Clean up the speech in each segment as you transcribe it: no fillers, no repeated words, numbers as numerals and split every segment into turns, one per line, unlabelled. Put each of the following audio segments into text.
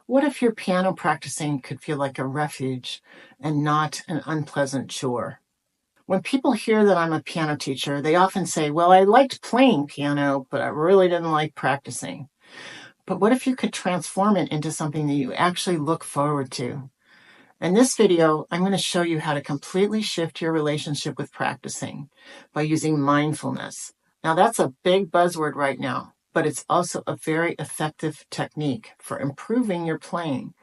What if your piano practicing could feel like a refuge and not an unpleasant chore? When people hear that I'm a piano teacher, they often say, well, I liked playing piano, but I really didn't like practicing. But what if you could transform it into something that you actually look forward to? In this video, I'm going to show you how to completely shift your relationship with practicing by using mindfulness. Now, that's a big buzzword right now, but it's also a very effective technique for improving your playing.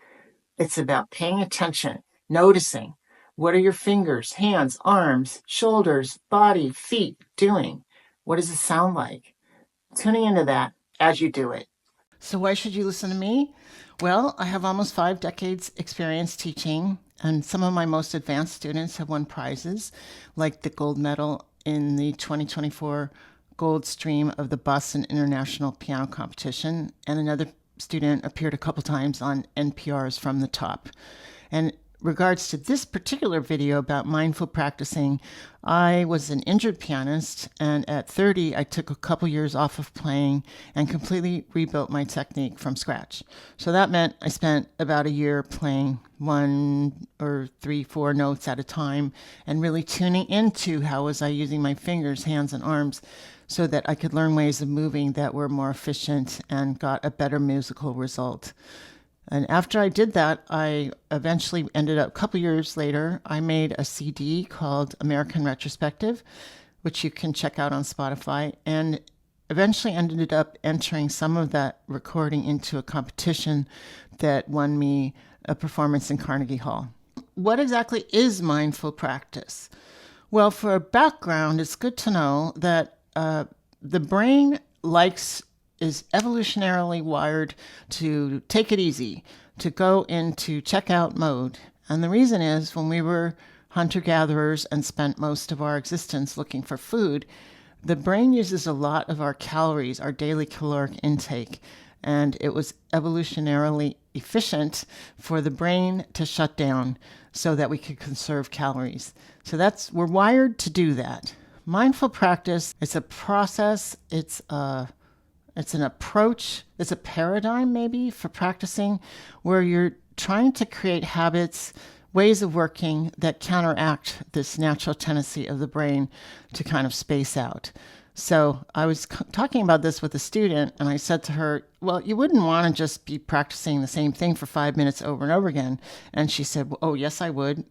It's about paying attention, noticing. What are your fingers, hands, arms, shoulders, body, feet doing? What does it sound like? Tuning into that as you do it. So why should you listen to me? Well, I have almost 5 decades experience teaching, and some of my most advanced students have won prizes, like the gold medal in the 2024 gold stream of the Boston International Piano Competition, and another student appeared a couple times on NPR's From the Top. And regards to this particular video about mindful practicing, I was an injured pianist, and at 30, I took a couple years off of playing and completely rebuilt my technique from scratch. So that meant I spent about a year playing 1 or 3, 4 notes at a time and really tuning into how was I using my fingers, hands, and arms so that I could learn ways of moving that were more efficient and got a better musical result. And after I did that, I eventually ended up, a couple years later, I made a CD called American Retrospective, which you can check out on Spotify, and eventually ended up entering some of that recording into a competition that won me a performance in Carnegie Hall. What exactly is mindful practice? Well, for a background, it's good to know that the brain is evolutionarily wired to take it easy, to go into checkout mode. And the reason is when we were hunter-gatherers and spent most of our existence looking for food, the brain uses a lot of our calories, our daily caloric intake. And it was evolutionarily efficient for the brain to shut down so that we could conserve calories. So we're wired to do that. Mindful practice, it's a process, it's an approach, it's a paradigm maybe for practicing where you're trying to create habits, ways of working that counteract this natural tendency of the brain to kind of space out. So I was talking about this with a student, and I said to her, well, you wouldn't want to just be practicing the same thing for 5 minutes over and over again. And she said, well, oh, yes, I would.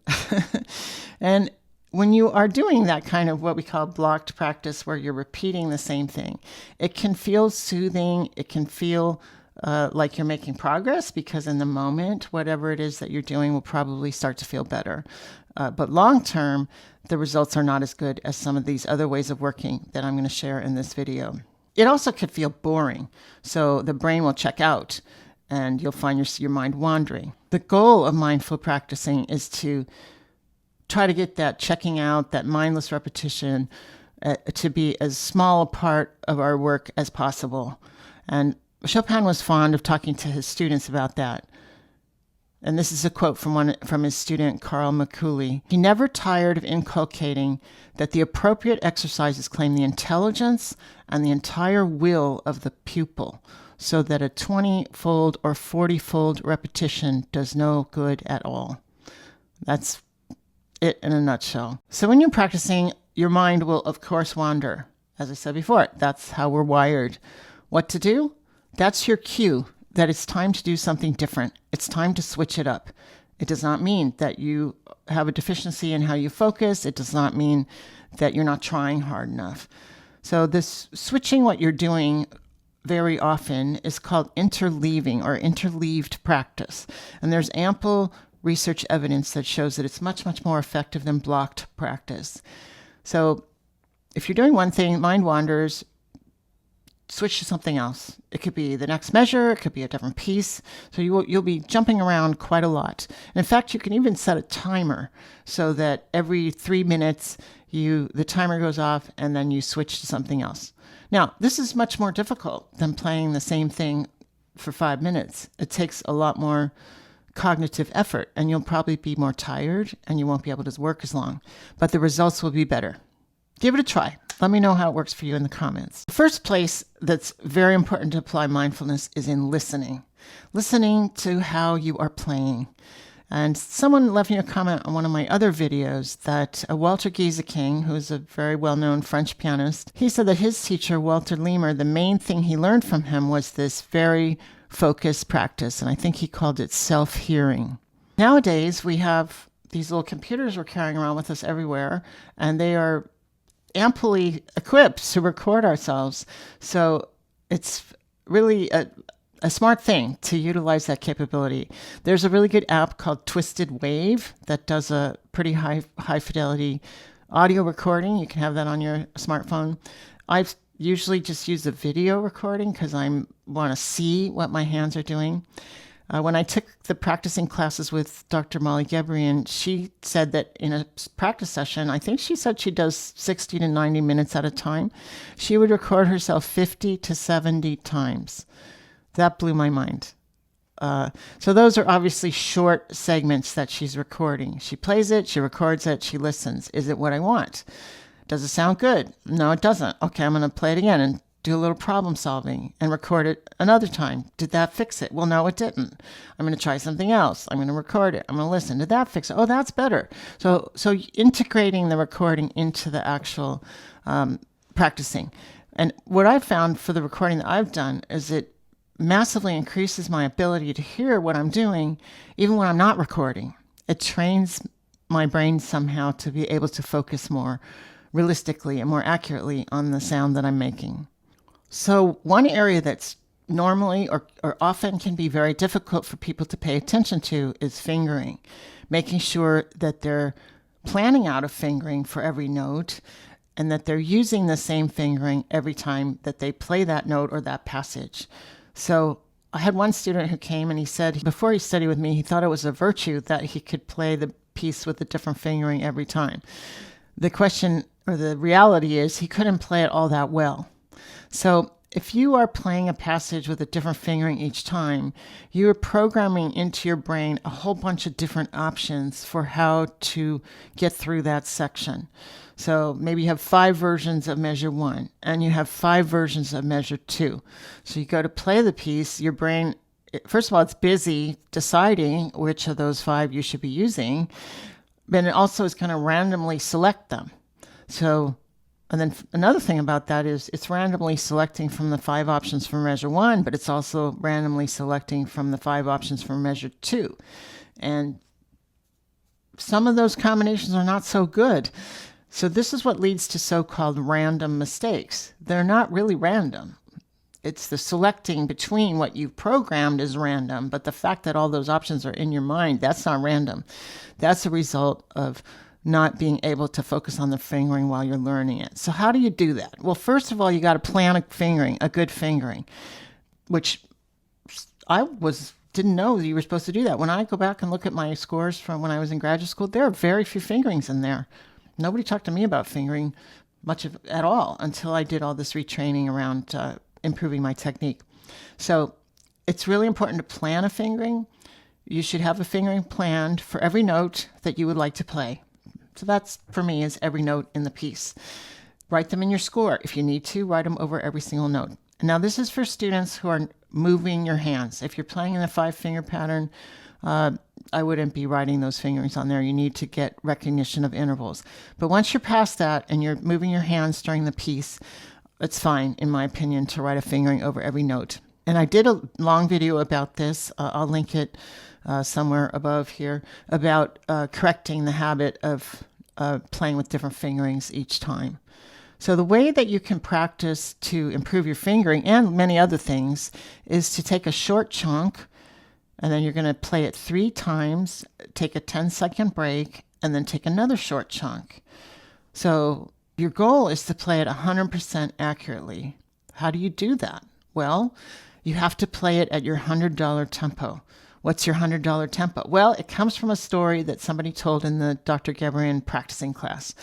And when you are doing that kind of what we call blocked practice, where you're repeating the same thing, it can feel soothing. It can feel like you're making progress because in the moment, whatever it is that you're doing will probably start to feel better. But long term, the results are not as good as some of these other ways of working that I'm going to share in this video. It also could feel boring. So the brain will check out and you'll find your mind wandering. The goal of mindful practicing is to try to get that checking out, that mindless repetition to be as small a part of our work as possible. And Chopin was fond of talking to his students about that. And this is a quote from his student, Carl Mikuli. He never tired of inculcating that the appropriate exercises claim the intelligence and the entire will of the pupil, so that a 20-fold or 40-fold repetition does no good at all. That's it in a nutshell. So when you're practicing, your mind will, of course, wander. As I said before, that's how we're wired. What to do? That's your cue that it's time to do something different. It's time to switch it up. It does not mean that you have a deficiency in how you focus. It does not mean that you're not trying hard enough. So this switching what you're doing very often is called interleaving or interleaved practice. And there's ample research evidence that shows that it's much, much more effective than blocked practice. So if you're doing one thing, mind wanders, switch to something else. It could be the next measure. It could be a different piece. So you'll be jumping around quite a lot. And in fact, you can even set a timer so that every 3 minutes the timer goes off and then you switch to something else. Now, this is much more difficult than playing the same thing for 5 minutes. It takes a lot more cognitive effort, and you'll probably be more tired and you won't be able to work as long, but the results will be better. Give it a try. Let me know how it works for you in the comments. The first place that's very important to apply mindfulness is in listening. Listening to how you are playing. And someone left me a comment on one of my other videos that Walter Gieseking, who's a very well-known French pianist, he said that his teacher, Walter Leamer, the main thing he learned from him was this very focused practice. And I think he called it self-hearing. Nowadays, we have these little computers we're carrying around with us everywhere, and they are amply equipped to record ourselves. So it's really a smart thing to utilize that capability. There's a really good app called Twisted Wave that does a pretty high fidelity audio recording. You can have that on your smartphone. I've usually just used a video recording because I want to see what my hands are doing. When I took the practicing classes with Dr. Molly Gebrian, she said that in a practice session, I think she said she does 60 to 90 minutes at a time. She would record herself 50 to 70 times. That blew my mind. So those are obviously short segments that she's recording. She plays it, she records it, she listens. Is it what I want? Does it sound good? No, it doesn't. Okay, I'm going to play it again and do a little problem solving and record it another time. Did that fix it? Well, no, it didn't. I'm going to try something else. I'm going to record it. I'm going to listen. Did that fix it? Oh, that's better. So integrating the recording into the actual practicing. And what I've found for the recording that I've done is it massively increases my ability to hear what I'm doing, even when I'm not recording. It trains my brain somehow to be able to focus more realistically and more accurately on the sound that I'm making. So one area that's normally or often can be very difficult for people to pay attention to is fingering, making sure that they're planning out a fingering for every note and that they're using the same fingering every time that they play that note or that passage. So I had one student who came and he said before he studied with me, he thought it was a virtue that he could play the piece with a different fingering every time. The question or the reality is he couldn't play it all that well. So if you are playing a passage with a different fingering each time, you're programming into your brain a whole bunch of different options for how to get through that section. So maybe you have 5 versions of measure 1 and you have 5 versions of measure 2. So you go to play the piece, your brain, first of all, it's busy deciding which of those 5 you should be using, but it also is going to randomly select them. So, and then another thing about that is it's randomly selecting from the 5 options for measure 1, but it's also randomly selecting from the 5 options for measure 2. And some of those combinations are not so good. So this is what leads to so-called random mistakes. They're not really random. It's the selecting between what you've programmed is random, but the fact that all those options are in your mind, that's not random. That's a result of not being able to focus on the fingering while you're learning it. So how do you do that? Well, first of all, you got to plan a fingering, a good fingering, which I didn't know that you were supposed to do that. When I go back and look at my scores from when I was in graduate school, there are very few fingerings in there. Nobody talked to me about fingering much at all until I did all this retraining around improving my technique. So it's really important to plan a fingering. You should have a fingering planned for every note that you would like to play. So that's, for me, is every note in the piece. Write them in your score. If you need to, write them over every single note. Now, this is for students who are moving your hands. If you're playing in the 5-finger pattern, I wouldn't be writing those fingerings on there. You need to get recognition of intervals. But once you're past that and you're moving your hands during the piece, it's fine, in my opinion, to write a fingering over every note. And I did a long video about this. I'll link it somewhere above here, about correcting the habit of playing with different fingerings each time. So the way that you can practice to improve your fingering and many other things is to take a short chunk, and then you're going to play it 3 times, take a 10-second break, and then take another short chunk. So your goal is to play it 100% accurately. How do you do that? Well, you have to play it at your $100 tempo. What's your $100 tempo? Well, it comes from a story that somebody told in the Dr. Gebrian practicing class.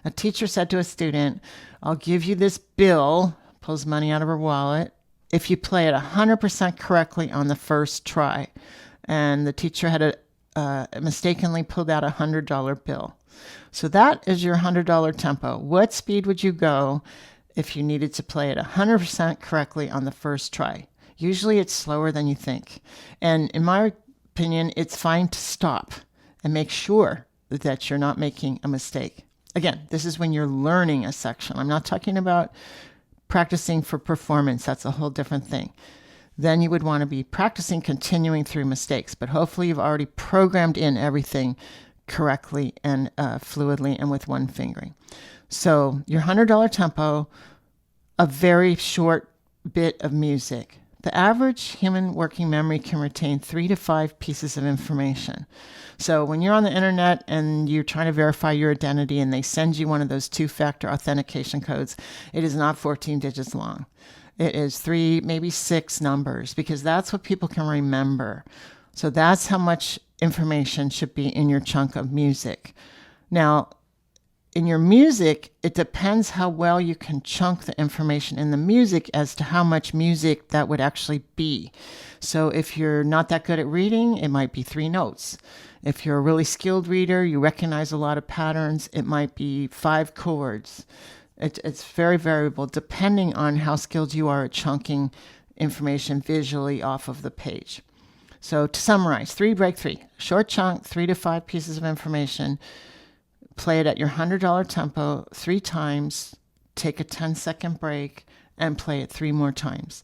A teacher said to a student, I'll give you this bill, pulls money out of her wallet, if you play it 100% correctly on the first try. And the teacher had mistakenly pulled out a $100 bill. So that is your $100 tempo. What speed would you go if you needed to play it 100% correctly on the first try? Usually it's slower than you think. And in my opinion, it's fine to stop and make sure that you're not making a mistake. Again, this is when you're learning a section. I'm not talking about practicing for performance. That's a whole different thing. Then you would want to be practicing continuing through mistakes, but hopefully you've already programmed in everything correctly and fluidly and with one fingering. So your $100 tempo, a very short bit of music. The average human working memory can retain 3 to 5 pieces of information. So when you're on the internet and you're trying to verify your identity and they send you one of those 2-factor authentication codes, it is not 14 digits long. It is 3, maybe 6 numbers, because that's what people can remember. So that's how much information should be in your chunk of music. Now, in your music, it depends how well you can chunk the information in the music as to how much music that would actually be. So if you're not that good at reading, it might be 3 notes. If you're a really skilled reader, you recognize a lot of patterns, it might be 5 chords. It's very variable depending on how skilled you are at chunking information visually off of the page. So to summarize, 3 break 3. Short chunk, 3 to 5 pieces of information. Play it at your $100 tempo 3 times, take a 10-second break, and play it 3 more times.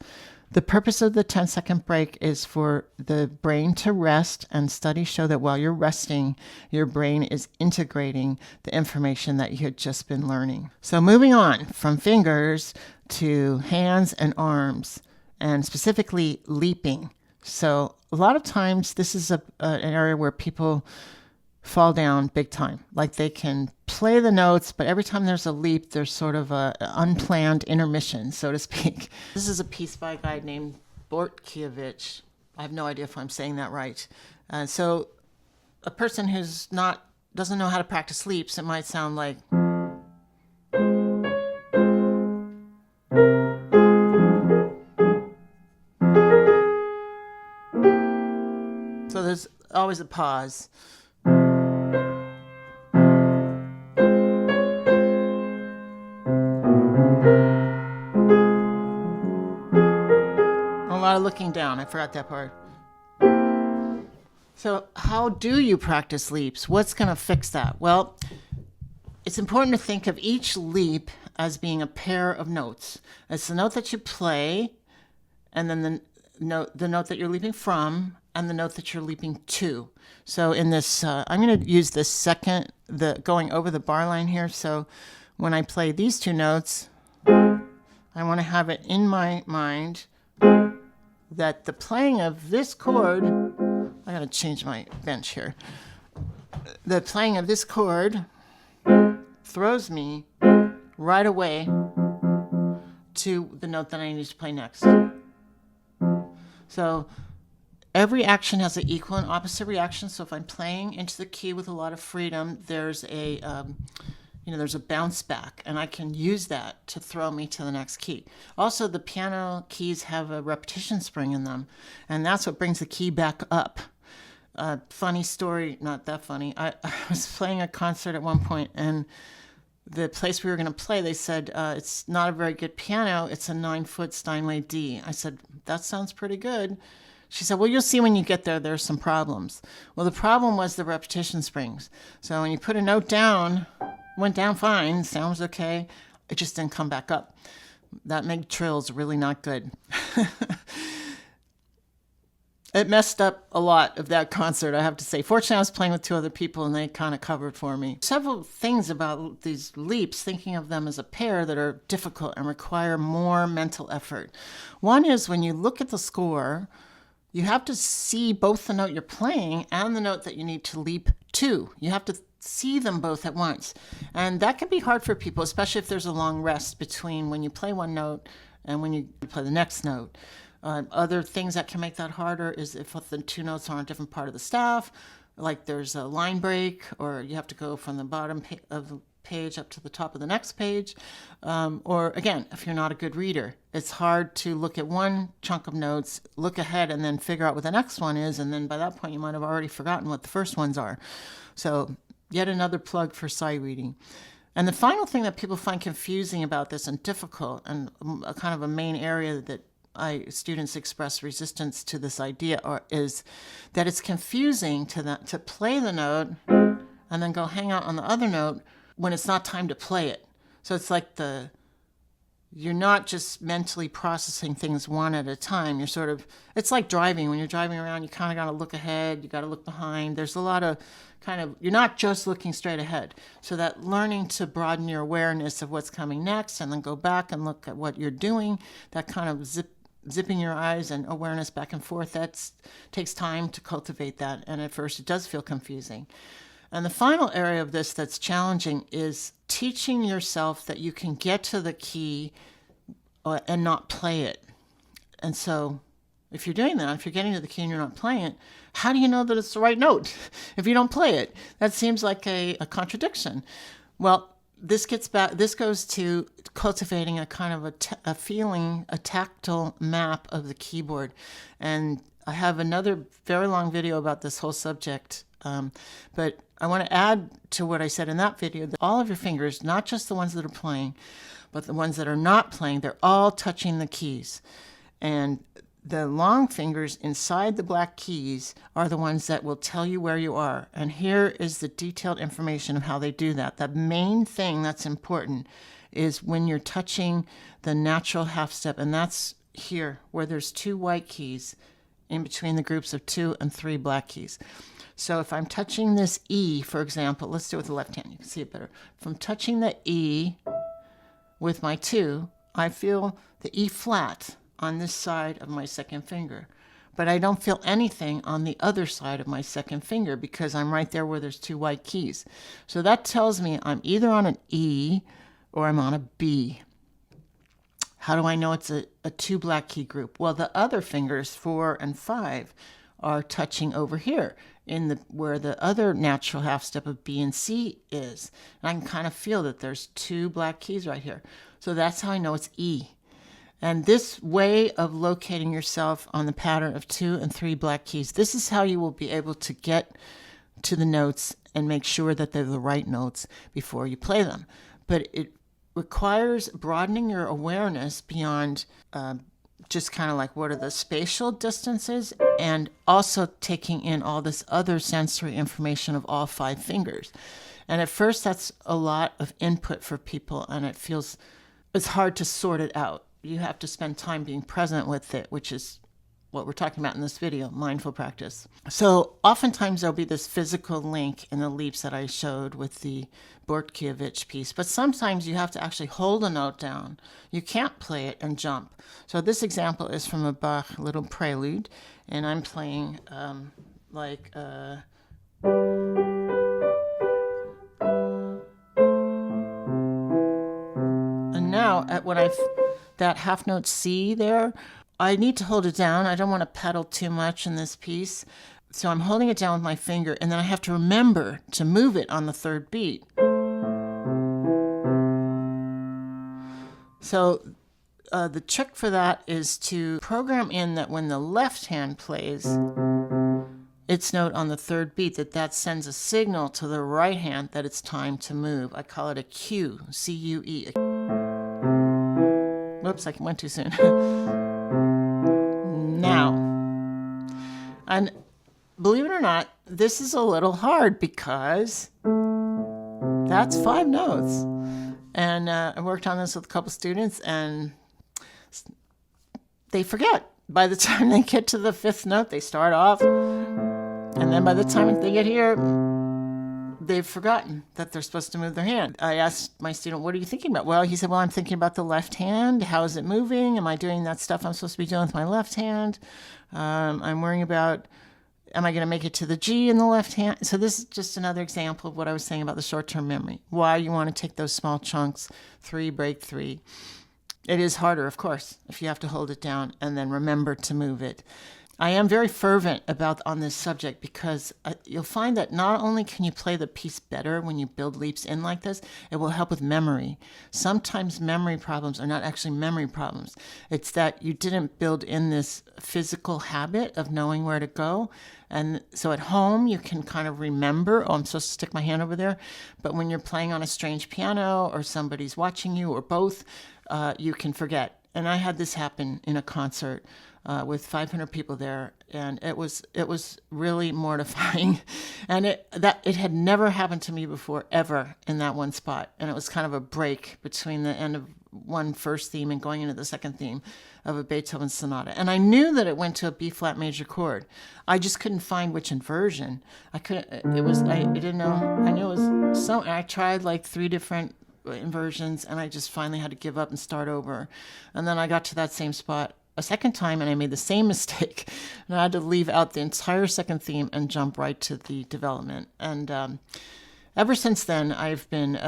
The purpose of the 10-second break is for the brain to rest, and studies show that while you're resting, your brain is integrating the information that you had just been learning. So moving on from fingers to hands and arms, and specifically leaping. So a lot of times this is an area where people fall down big time. Like they can play the notes, but every time there's a leap, there's sort of an unplanned intermission, so to speak. This is a piece by a guy named Bortkiewicz. I have no idea if I'm saying that right. So a person who's doesn't know how to practice leaps, it might sound like. So there's always a pause. A lot of looking down. I forgot that part. So how do you practice leaps? What's going to fix that? Well, it's important to think of each leap as being a pair of notes. It's the note that you play, and then the note that you're leaping from, and the note that you're leaping to. So in this, I'm going to use this second, going over the bar line here. So when I play these 2 notes, I want to have it in my mind that the playing of this chord, I got to change my bench here. The playing of this chord throws me right away to the note that I need to play next. So every action has an equal and opposite reaction. So if I'm playing into the key with a lot of freedom, there's a bounce back, and I can use that to throw me to the next key. Also, the piano keys have a repetition spring in them, and that's what brings the key back up. Funny story, not that funny. I was playing a concert at one point, and the place we were going to play, they said, it's not a very good piano. It's a 9-foot Steinway D. I said, that sounds pretty good. She said, well, you'll see when you get there, there's some problems. Well, the problem was the repetition springs. So when you put a note down, went down fine, sounds okay, it just didn't come back up. That made trills really not good. It messed up a lot of that concert, I have to say. Fortunately, I was playing with 2 other people, and they kind of covered for me. Several things about these leaps, thinking of them as a pair, that are difficult and require more mental effort. One is when you look at the score, you have to see both the note you're playing and the note that you need to leap to. You have to see them both at once. And that can be hard for people, especially if there's a long rest between when you play one note and when you play the next note. Other things that can make that harder is if the 2 notes are on a different part of the staff, like there's a line break, or you have to go from the bottom of the page up to the top of the next page. Or again, if you're not a good reader, it's hard to look at one chunk of notes, look ahead, and then figure out what the next one is. And then by that point, you might have already forgotten what the first ones are. So Yet another plug for sight reading. And the final thing that people find confusing about this and difficult, and a kind of a main area that students express resistance to this idea, is that it's confusing to play the note and then go hang out on the other note when it's not time to play it. So it's like you're not just mentally processing things one at a time. It's like driving. When you're driving around, you kind of got to look ahead, you got to look behind. There's a lot of you're not just looking straight ahead. So that learning to broaden your awareness of what's coming next and then go back and look at what you're doing, that kind of zipping your eyes and awareness back and forth, that takes time to cultivate that. And at first it does feel confusing. And the final area of this that's challenging is teaching yourself that you can get to the key and not play it. And so if you're doing that, if you're getting to the key and you're not playing it, how do you know that it's the right note if you don't play it? That seems like a contradiction. Well, this goes to cultivating a kind of a feeling, a tactile map of the keyboard. And I have another very long video about this whole subject. But I want to add to what I said in that video that all of your fingers, not just the ones that are playing, but the ones that are not playing, they're all touching the keys. And the long fingers inside the black keys are the ones that will tell you where you are. And here is the detailed information of how they do that. The main thing that's important is when you're touching the natural half step, and that's here where there's 2 white keys in between the groups of 2 and 3 black keys. So if I'm touching this E, for example, let's do it with the left hand, you can see it better. If I'm touching the E with my 2, I feel the E flat on this side of my second finger. But I don't feel anything on the other side of my second finger because I'm right there where there's 2 white keys. So that tells me I'm either on an E or I'm on a B. How do I know it's a 2 black key group? Well, the other fingers, 4 and 5, are touching over here where the other natural half step of B and C is. And I can kind of feel that there's 2 black keys right here. So that's how I know it's E. And this way of locating yourself on the pattern of 2 and 3 black keys, this is how you will be able to get to the notes and make sure that they're the right notes before you play them. But it requires broadening your awareness beyond just kind of like what are the spatial distances, and also taking in all this other sensory information of all 5 fingers. And at first that's a lot of input for people, and it's hard to sort it out. You have to spend time being present with it, which is what we're talking about in this video, mindful practice. So oftentimes there'll be this physical link in the leaps that I showed with the Bortkiewicz piece, but sometimes you have to actually hold a note down. You can't play it and jump. So this example is from a Bach little prelude, and I'm playing and now that half note C there, I need to hold it down. I don't want to pedal too much in this piece. So I'm holding it down with my finger, and then I have to remember to move it on the 3rd beat. So the trick for that is to program in that when the left hand plays its note on the 3rd beat, that sends a signal to the right hand that it's time to move. I call it a cue, C-U-E. Whoops, I went too soon. Now, and believe it or not, this is a little hard because that's 5 notes. And I worked on this with a couple students, and they forget. By the time they get to the 5th note, they start off, and then by the time they get here, they've forgotten that they're supposed to move their hand. I asked my student, what are you thinking about? Well, he said, I'm thinking about the left hand. How is it moving? Am I doing that stuff I'm supposed to be doing with my left hand? I'm worrying about, am I going to make it to the G in the left hand? So this is just another example of what I was saying about the short-term memory. Why you want to take those small chunks, 3, break 3. It is harder, of course, if you have to hold it down and then remember to move it. I am very fervent on this subject because you'll find that not only can you play the piece better when you build leaps in like this, it will help with memory. Sometimes memory problems are not actually memory problems. It's that you didn't build in this physical habit of knowing where to go. And so at home, you can kind of remember, oh, I'm supposed to stick my hand over there. But when you're playing on a strange piano or somebody's watching you or both, you can forget. And I had this happen in a concert with 500 people there, and it was really mortifying. And it had never happened to me before, ever, in that one spot. And it was kind of a break between the end of one first theme and going into the second theme of a Beethoven sonata. And I knew that it went to a B flat major chord. I just couldn't find which inversion. I didn't know. I knew it was so. And I tried like 3 different inversions, and I just finally had to give up and start over. And then I got to that same spot a second time, and I made the same mistake. And I had to leave out the entire second theme and jump right to the development. And ever since then, I've been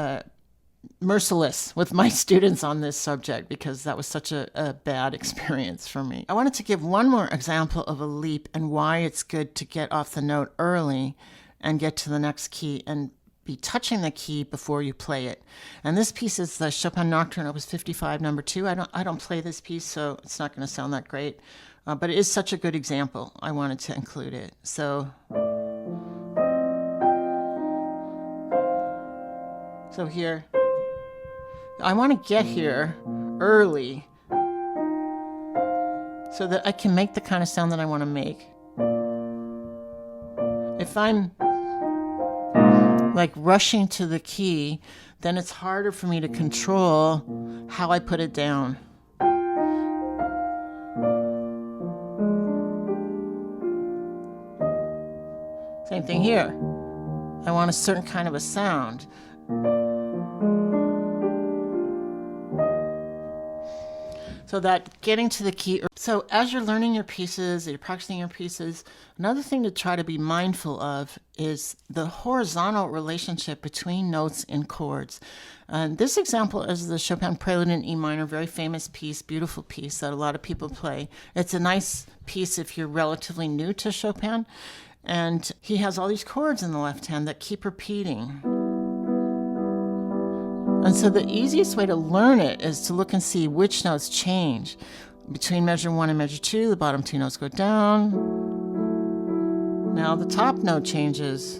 merciless with my students on this subject because that was such a bad experience for me. I wanted to give one more example of a leap and why it's good to get off the note early and get to the next key and be touching the key before you play it. And this piece is the Chopin Nocturne, Opus 55, number 2. I don't play this piece, so it's not going to sound that great. But it is such a good example. I wanted to include it. So here, I want to get here early so that I can make the kind of sound that I want to make. If I'm like rushing to the key, then it's harder for me to control how I put it down. Same thing here. I want a certain kind of a sound. So that getting to the key. So as you're learning your pieces, you're practicing your pieces, another thing to try to be mindful of is the horizontal relationship between notes and chords. And this example is the Chopin Prelude in E minor, very famous piece, beautiful piece that a lot of people play. It's a nice piece if you're relatively new to Chopin. And he has all these chords in the left hand that keep repeating. And so the easiest way to learn it is to look and see which notes change. Between measure 1 and measure 2, the bottom 2 notes go down. Now the top note changes.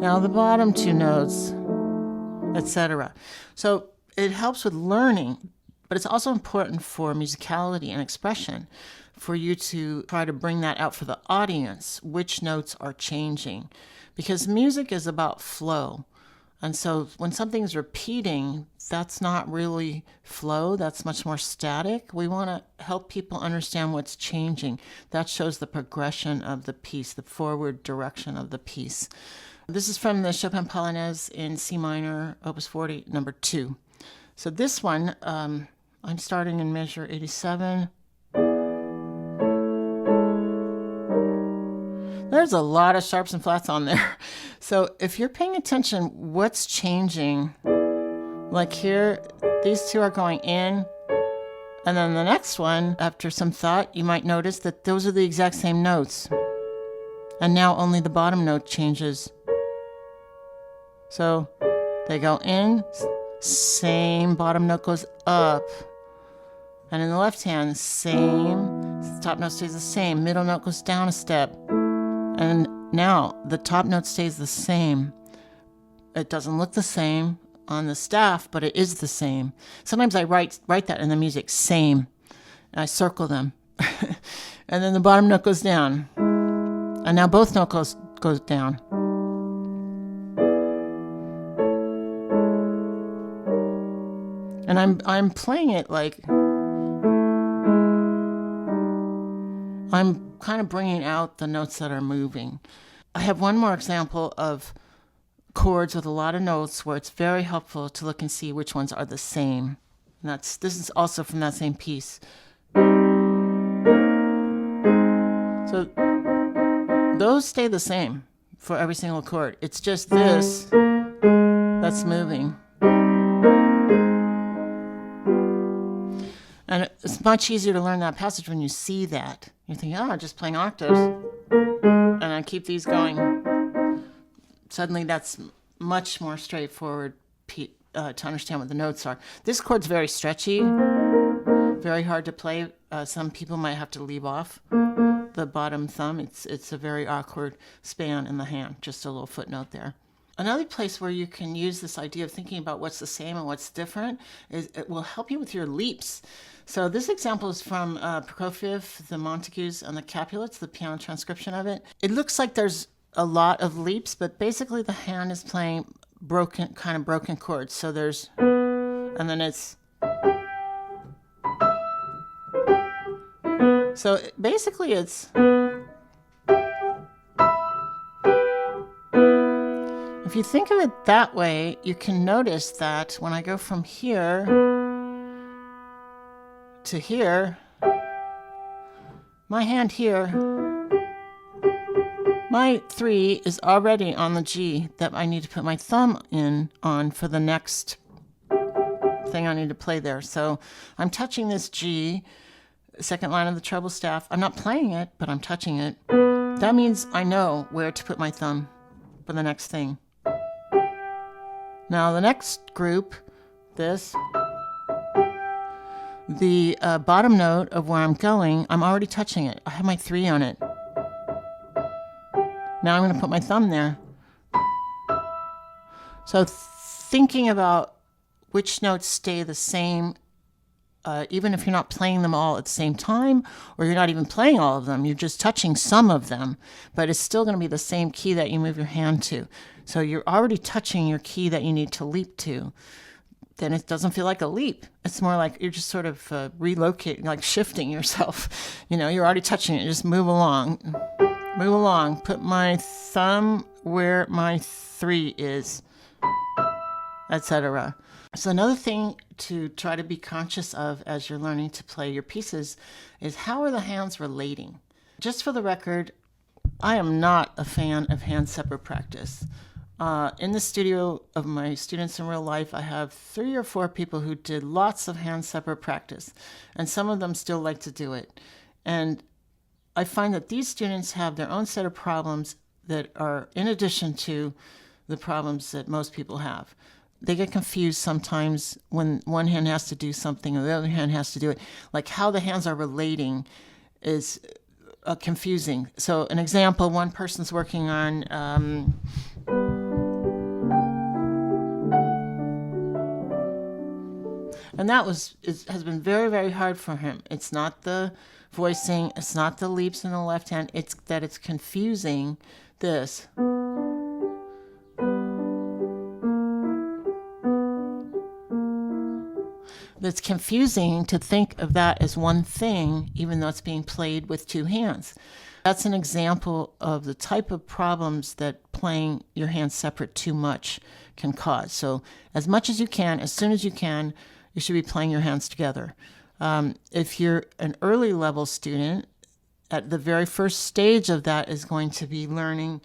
Now the bottom 2 notes, etc. So it helps with learning, but it's also important for musicality and expression for you to try to bring that out for the audience, which notes are changing. Because music is about flow. And so when something's repeating, that's not really flow, that's much more static. We want to help people understand what's changing. That shows the progression of the piece, the forward direction of the piece. This is from the Chopin Polonaise in C minor, Opus 40, number 2. So this one, I'm starting in measure 87. There's a lot of sharps and flats on there. So if you're paying attention, what's changing? Like here, these 2 are going in. And then the next one, after some thought, you might notice that those are the exact same notes. And now only the bottom note changes. So they go in, same bottom note goes up. And in the left hand, same, the top note stays the same, middle note goes down a step. And now the top note stays the same. It doesn't look the same on the staff, but it is the same. Sometimes I write that in the music, same. And I circle them. And then the bottom note goes down. And now both notes goes down. And I'm playing it like I'm kind of bringing out the notes that are moving. I have one more example of chords with a lot of notes where it's very helpful to look and see which ones are the same. And this is also from that same piece. So those stay the same for every single chord. It's just this that's moving. And it's much easier to learn that passage when you see that. You're thinking, oh, I'm just playing octaves. And I keep these going. Suddenly that's much more straightforward to understand what the notes are. This chord's very stretchy, very hard to play. Some people might have to leave off the bottom thumb. It's a very awkward span in the hand. Just a little footnote there. Another place where you can use this idea of thinking about what's the same and what's different is it will help you with your leaps. So this example is from Prokofiev, the Montagues, and the Capulets, the piano transcription of it. It looks like there's a lot of leaps, but basically the hand is playing broken chords. So there's, and then it's, so basically it's, if you think of it that way, you can notice that when I go from here to here, my hand here, my 3 is already on the G that I need to put my thumb on for the next thing I need to play there. So I'm touching this G, second line of the treble staff. I'm not playing it, but I'm touching it. That means I know where to put my thumb for the next thing. Now the next group, this, the bottom note of where I'm going, I'm already touching it. I have my 3 on it. Now I'm going to put my thumb there. So thinking about which notes stay the same, even if you're not playing them all at the same time, or you're not even playing all of them, you're just touching some of them, but it's still going to be the same key that you move your hand to. So you're already touching your key that you need to leap to. Then it doesn't feel like a leap. It's more like you're just sort of relocating, like shifting yourself. You know, you're already touching it. Just move along. Move along. Put my thumb where my 3 is, etc. So another thing to try to be conscious of as you're learning to play your pieces is how are the hands relating? Just for the record, I am not a fan of hand separate practice. In the studio of my students in real life, I have 3 or 4 people who did lots of hand separate practice, and some of them still like to do it. And I find that these students have their own set of problems that are in addition to the problems that most people have. They get confused sometimes when one hand has to do something or the other hand has to do it. Like how the hands are relating is confusing. So an example, one person's working on and that has been very, very hard for him. It's not the voicing, it's not the leaps in the left hand, it's that it's confusing this. It's confusing to think of that as one thing, even though it's being played with 2 hands. That's an example of the type of problems that playing your hands separate too much can cause. So as much as you can, as soon as you can, you should be playing your hands together. If you're an early level student, at the very first stage of that is going to be learning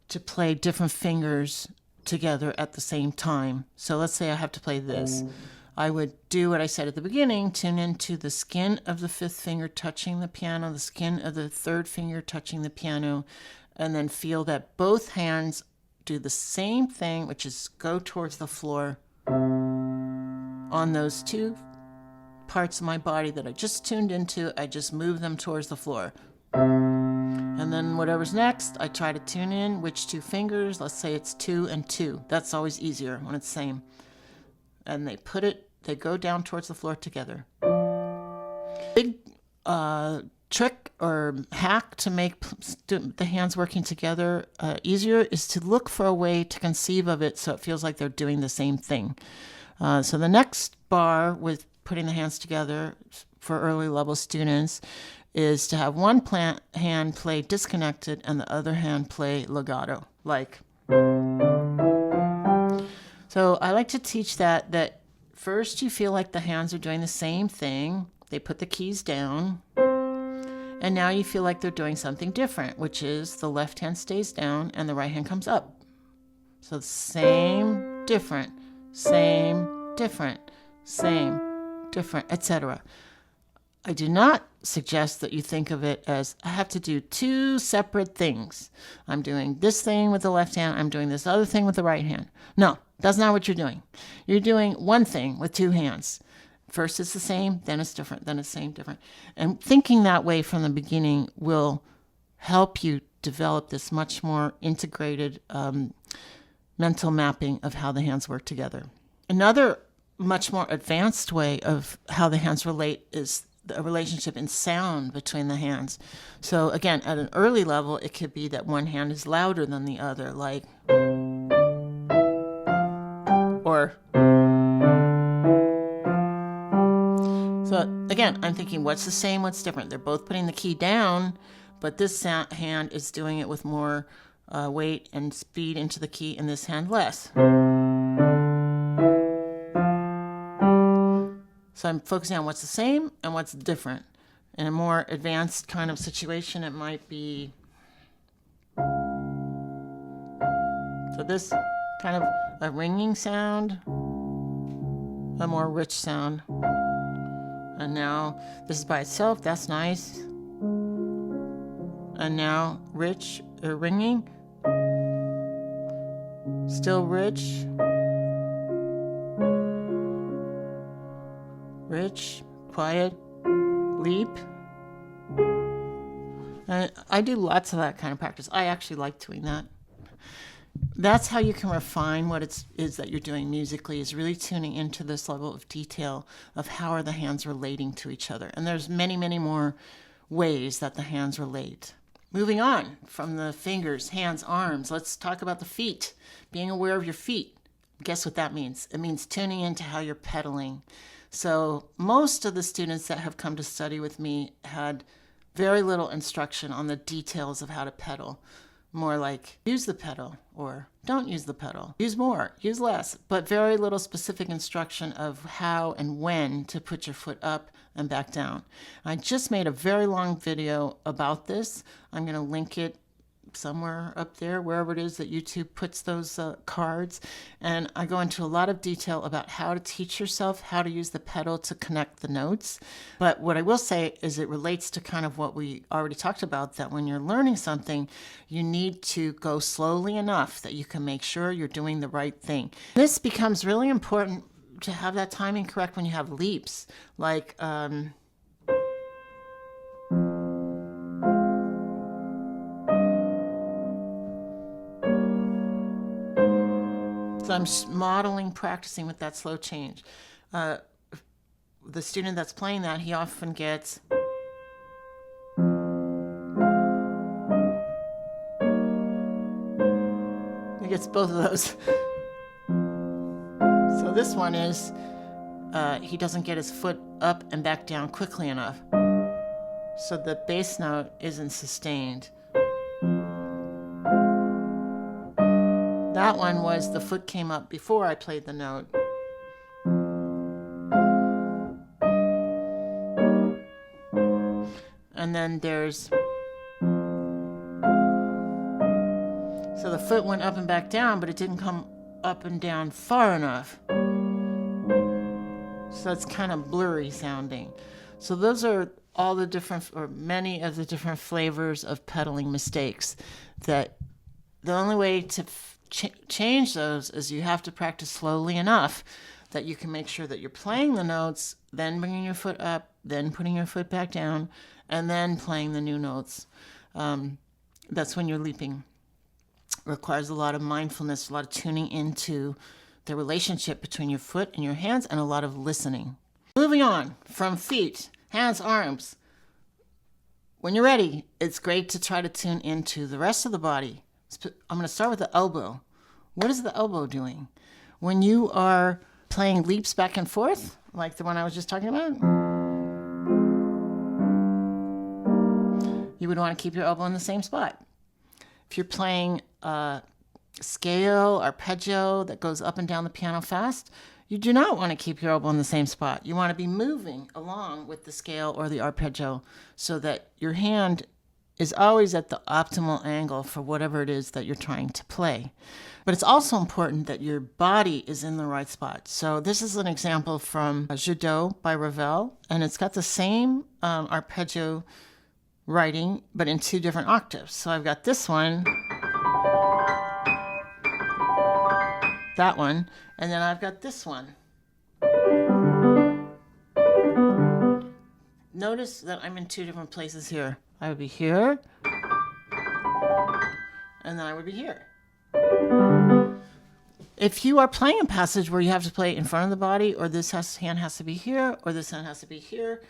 to play different fingers together at the same time. So let's say I have to play this. I would do what I said at the beginning, tune into the skin of the 5th finger touching the piano, the skin of the 3rd finger touching the piano, and then feel that both hands do the same thing, which is go towards the floor on those 2 parts of my body that I just tuned into. I just move them towards the floor. And then whatever's next, I try to tune in which 2 fingers. Let's say it's 2 and 2. That's always easier when it's the same. And they go down towards the floor together. Big trick or hack to make the hands working together easier is to look for a way to conceive of it so it feels like they're doing the same thing. So the next bar with putting the hands together for early level students is to have one hand play disconnected and the other hand play legato, like. So I like to teach that first you feel like the hands are doing the same thing. They put the keys down. And now you feel like they're doing something different, which is the left hand stays down and the right hand comes up. So same, different, same, different, same, different, etc. I do not suggest that you think of it as, I have to do two separate things. I'm doing this thing with the left hand, I'm doing this other thing with the right hand. No, that's not what you're doing. You're doing one thing with two hands. First it's the same, then it's different, then it's the same, different. And thinking that way from the beginning will help you develop this much more integrated mental mapping of how the hands work together. Another much more advanced way of how the hands relate is a relationship in sound between the hands. So again, at an early level, it could be that one hand is louder than the other, like, or. So again, I'm thinking, what's the same, what's different? They're both putting the key down, but this hand is doing it with more weight and speed into the key, and this hand less. So I'm focusing on what's the same and what's different. In a more advanced kind of situation, it might be, so this kind of a ringing sound, a more rich sound. And now this is by itself, that's nice. And now rich or ringing, still rich. Rich, quiet, leap. And I do lots of that kind of practice. I actually like doing that. That's how you can refine what it is that you're doing musically, is really tuning into this level of detail of how are the hands relating to each other. And there's many, many more ways that the hands relate. Moving on from the fingers, hands, arms, let's talk about the feet. Being aware of your feet. Guess what that means? It means tuning into how you're pedaling. So most of the students that have come to study with me had very little instruction on the details of how to pedal. More like, use the pedal, or don't use the pedal. Use more, use less, but very little specific instruction of how and when to put your foot up and back down. I just made a very long video about this. I'm going to link it somewhere up there, wherever it is that YouTube puts those cards. And I go into a lot of detail about how to teach yourself how to use the pedal to connect the notes. But what I will say is it relates to kind of what we already talked about, that when you're learning something, you need to go slowly enough that you can make sure you're doing the right thing. This becomes really important to have that timing correct when you have leaps. Like, so I'm modeling, practicing with that slow change. The student that's playing that, he often gets, he gets both of those. So this one is, he doesn't get his foot up and back down quickly enough. So the bass note isn't sustained. That one was the foot came up before I played the note. And then there's, so the foot went up and back down, but it didn't come up and down far enough. So it's kind of blurry sounding. So those are all the different, or many of the different flavors of pedaling mistakes, that the only way to change those is you have to practice slowly enough that you can make sure that you're playing the notes, then bringing your foot up, then putting your foot back down, and then playing the new notes. That's when you're leaping. It requires a lot of mindfulness, a lot of tuning into the relationship between your foot and your hands, and a lot of listening. Moving on from feet, hands, arms. When you're ready, it's great to try to tune into the rest of the body. I'm going to start with the elbow. What is the elbow doing? When you are playing leaps back and forth, like the one I was just talking about, you would want to keep your elbow in the same spot. If you're playing scale, arpeggio that goes up and down the piano fast, you do not want to keep your elbow in the same spot. You want to be moving along with the scale or the arpeggio so that your hand is always at the optimal angle for whatever it is that you're trying to play. But it's also important that your body is in the right spot. So this is an example from Judo by Ravel, and it's got the same arpeggio writing, but in 2 different octaves. So I've got this one, that one, and then I've got this one. Notice that I'm in 2 different places here. I would be here, and then I would be here. If you are playing a passage where you have to play in front of the body, or this hand has to be here, or this hand has to be here,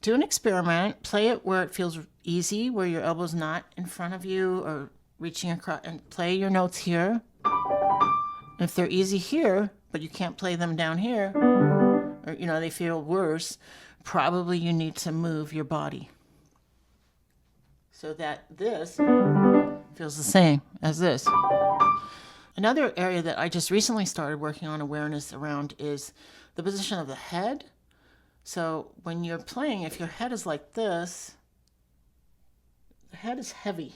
do an experiment. Play it where it feels easy, where your elbow's not in front of you or reaching across, and play your notes here. If they're easy here, but you can't play them down here, or they feel worse, probably you need to move your body so that this feels the same as this. Another area that I just recently started working on awareness around is the position of the head. So when you're playing, if your head is like this, the head is heavy.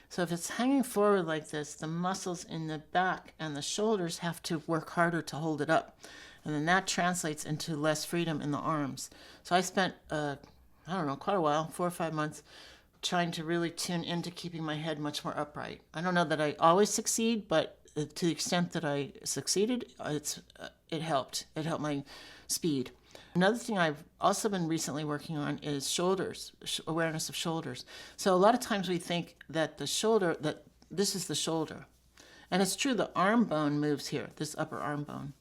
So if it's hanging forward like this, the muscles in the back and the shoulders have to work harder to hold it up. And then that translates into less freedom in the arms. So I spent, quite a while, 4 or 5 months, trying to really tune into keeping my head much more upright. I don't know that I always succeed, but to the extent that I succeeded, it helped. It helped my speed. Another thing I've also been recently working on is shoulders, awareness of shoulders. So a lot of times we think that that this is the shoulder. And it's true, the arm bone moves here, this upper arm bone.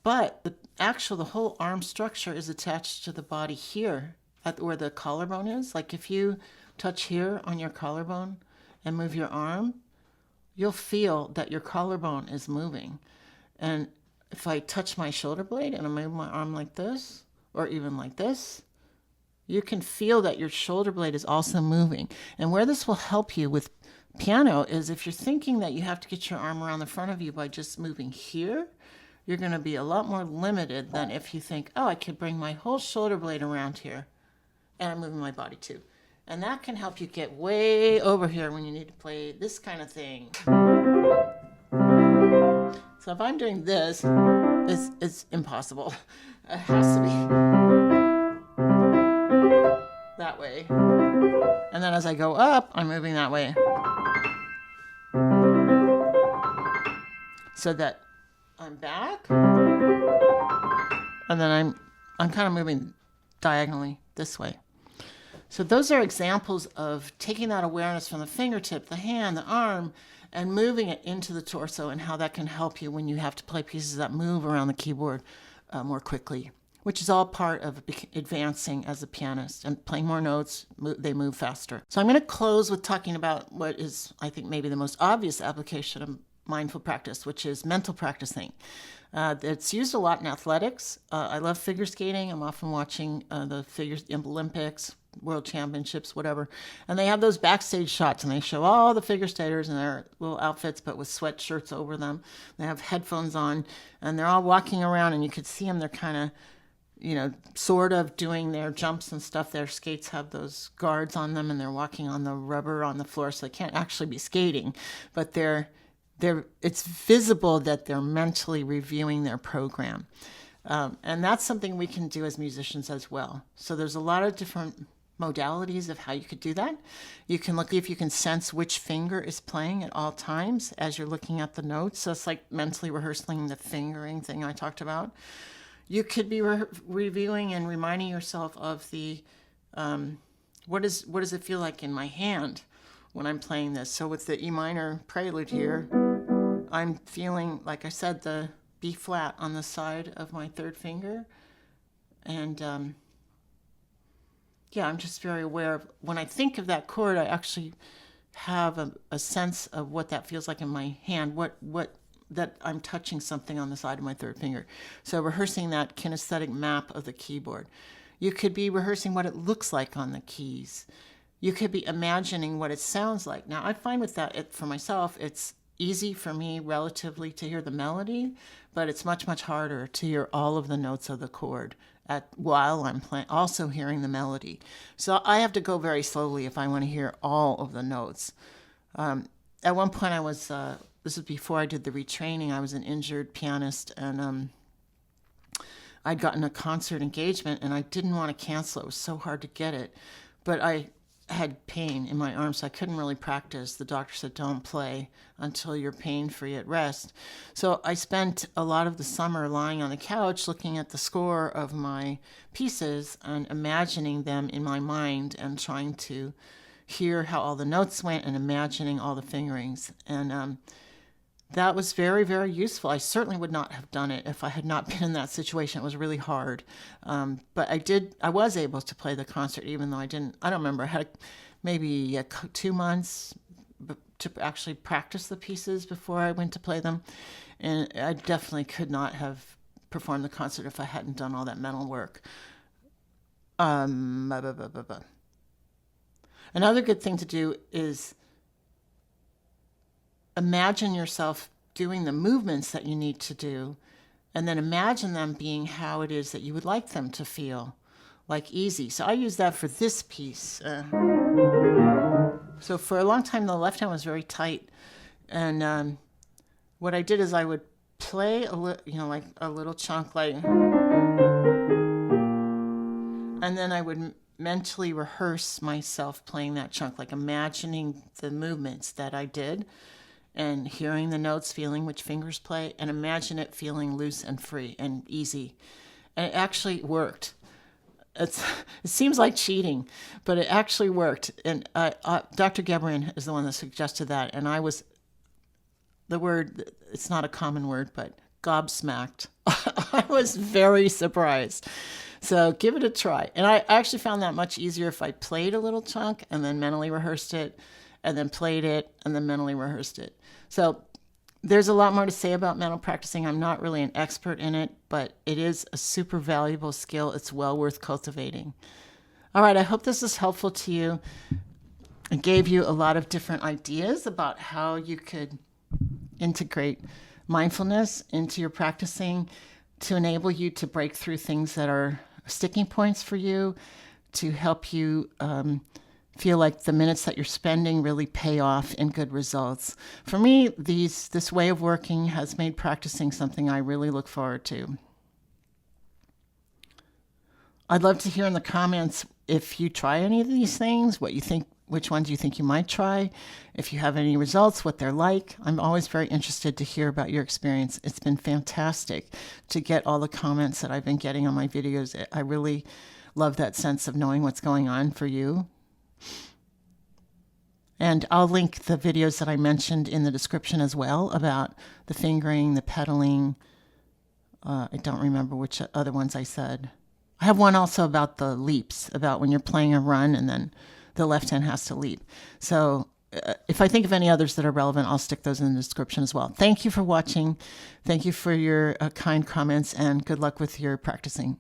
But the whole arm structure is attached to the body here, at where the collarbone is. Like if you touch here on your collarbone and move your arm, you'll feel that your collarbone is moving. And if I touch my shoulder blade and I move my arm like this, or even like this, you can feel that your shoulder blade is also moving. And where this will help you with piano is if you're thinking that you have to get your arm around the front of you by just moving here, you're going to be a lot more limited than if you think, oh, I could bring my whole shoulder blade around here and I'm moving my body too. And that can help you get way over here when you need to play this kind of thing. So if I'm doing this, it's impossible. It has to be that way. And then as I go up, I'm moving that way. So that I'm back. And then I'm kind of moving diagonally this way. So those are examples of taking that awareness from the fingertip, the hand, the arm, and moving it into the torso, and how that can help you when you have to play pieces that move around the keyboard more quickly, which is all part of advancing as a pianist and playing more notes. They move faster. So I'm going to close with talking about what is, I think, maybe the most obvious application of mindful practice, which is mental practicing. It's used a lot in athletics. I love figure skating. I'm often watching the Olympics, World Championships, whatever. And they have those backstage shots, and they show all the figure skaters in their little outfits, but with sweatshirts over them. They have headphones on, and they're all walking around, and you could see them. They're kind of, sort of doing their jumps and stuff. Their skates have those guards on them, and they're walking on the rubber on the floor, so they can't actually be skating. But it's visible that they're mentally reviewing their program. And that's something we can do as musicians as well. So there's a lot of different modalities of how you could do that. You can look if you can sense which finger is playing at all times as you're looking at the notes. So it's like mentally rehearsing the fingering thing I talked about. You could be reviewing and reminding yourself of the what does it feel like in my hand when I'm playing this. So with the E minor prelude here, I'm feeling, like I said, the B flat on the side of my third finger. And I'm just very aware of, when I think of that chord, I actually have a sense of what that feels like in my hand, what that I'm touching something on the side of my third finger. So rehearsing that kinesthetic map of the keyboard. You could be rehearsing what it looks like on the keys. You could be imagining what it sounds like. Now, I find with that, for myself, it's easy for me relatively to hear the melody, but it's much, much harder to hear all of the notes of the chord while I'm playing, also hearing the melody. So I have to go very slowly if I want to hear all of the notes. At one point I was, this was before I did the retraining, I was an injured pianist, and I'd gotten a concert engagement and I didn't want to cancel it. It was so hard to get it. But I had pain in my arm, so I couldn't really practice. The doctor said, don't play until you're pain-free at rest. So I spent a lot of the summer lying on the couch looking at the score of my pieces and imagining them in my mind and trying to hear how all the notes went and imagining all the fingerings. And that was very, very useful. I certainly would not have done it if I had not been in that situation. It was really hard. But I was able to play the concert even though I don't remember. I had maybe 2 months to actually practice the pieces before I went to play them. And I definitely could not have performed the concert if I hadn't done all that mental work. Another good thing to do is imagine yourself doing the movements that you need to do, and then imagine them being how it is that you would like them to feel, like easy. So I use that for this piece. So for a long time, the left hand was very tight, and what I did is I would play like a little chunk, like, and then I would mentally rehearse myself playing that chunk, like imagining the movements that I did and hearing the notes, feeling which fingers play, and imagine it feeling loose and free and easy. And it actually worked. It seems like cheating, but it actually worked. And Dr. Gebrin is the one that suggested that, and I was, the word, it's not a common word, but gobsmacked. I was very surprised. So give it a try. And I actually found that much easier if I played a little chunk and then mentally rehearsed it, and then played it and then mentally rehearsed it. So there's a lot more to say about mental practicing. I'm not really an expert in it, but it is a super valuable skill. It's well worth cultivating. All right, I hope this is helpful to you. It gave you a lot of different ideas about how you could integrate mindfulness into your practicing to enable you to break through things that are sticking points for you, to help you feel like the minutes that you're spending really pay off in good results. For me, this way of working has made practicing something I really look forward to. I'd love to hear in the comments if you try any of these things, what you think, which ones you think you might try, if you have any results, what they're like. I'm always very interested to hear about your experience. It's been fantastic to get all the comments that I've been getting on my videos. I really love that sense of knowing what's going on for you. And I'll link the videos that I mentioned in the description as well about the fingering, the pedaling. I don't remember which other ones I said. I have one also about the leaps, about when you're playing a run and then the left hand has to leap. So if I think of any others that are relevant, I'll stick those in the description as well. Thank you for watching. Thank you for your kind comments, and good luck with your practicing.